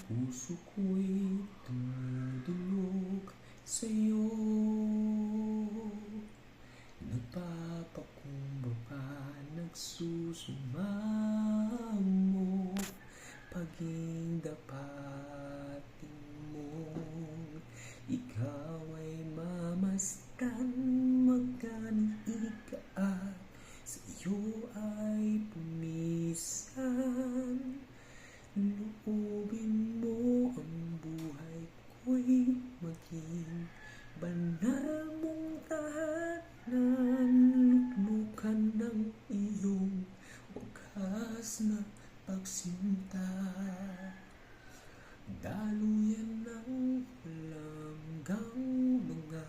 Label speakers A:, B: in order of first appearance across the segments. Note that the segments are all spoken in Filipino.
A: Puso ko'y dumudulog sa'yo. Nagpapakumbaba, nagsusumamo, paging dapatin mo. Ikaw ay mamasdan, magkaniika at sa iyo ay pumisan. Loobin mo ang buhay ko'y maging banal mong tahanan. Luklukan ng iyong wagas na pagsinta. Daluyan ng langgang mga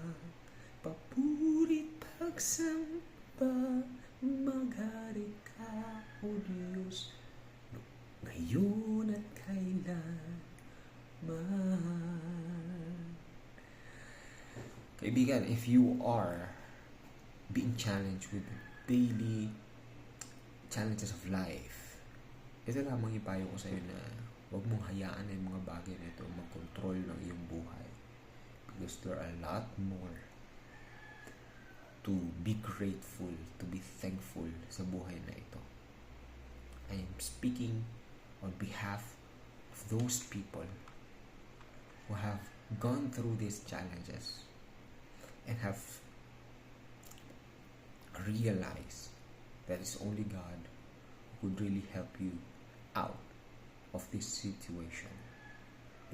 A: papurit pagsamba. Maghari ka, O Diyos, ngayon at kailanman. Kaibigan, if you are being challenged with daily challenges of life, ito lamang ipayo ko sa iyo na huwag mong hayaan na yung mga bagay na ito mag-control ng iyong buhay. Because there are a lot more to be grateful, to be thankful sa buhay na ito. I am speaking on behalf of those people who have gone through these challenges and have realized that it's only God who could really help you out of this situation.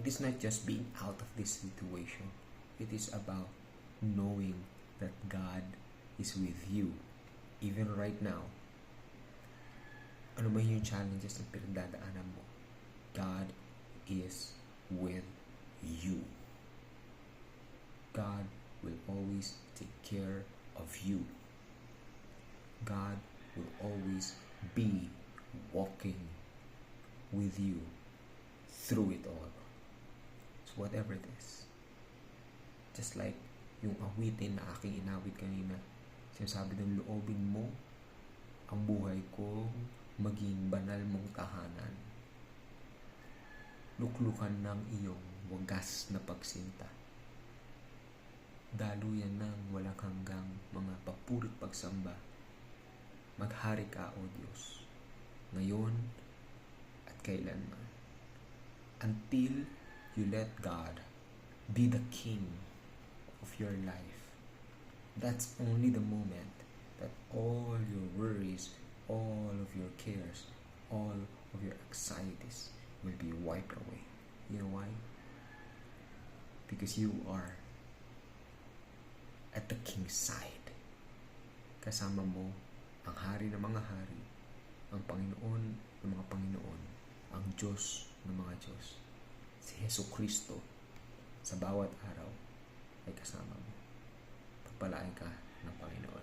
A: It is not just being out of this situation. It is about knowing that God is with you even right now. Ano man yung challenges na pinagdadaanan mo, God is with you. God will always take care of you. God will always be walking with you through it all. So whatever it is, just like yung awitin na aking inawit kanina, sinasabi ng loobin mo ang buhay ko maging banal mong tahanan. Luklukan ng iyong wagas na pagsinta. Daluyan ng walang hanggang mga papurit pagsamba. Maghari ka, O Diyos, ngayon at kailanman. Until you let God be the King of your life. That's only the moment that all your worries, all of your cares, all of your anxieties will be wiped away. You know why? Because you are at the King's side. Kasama mo ang Hari ng mga hari, ang Panginoon ng mga Panginoon, ang Diyos ng mga Diyos. Si Jesucristo sa bawat araw ay kasama mo. Pagpalain ka ng Panginoon.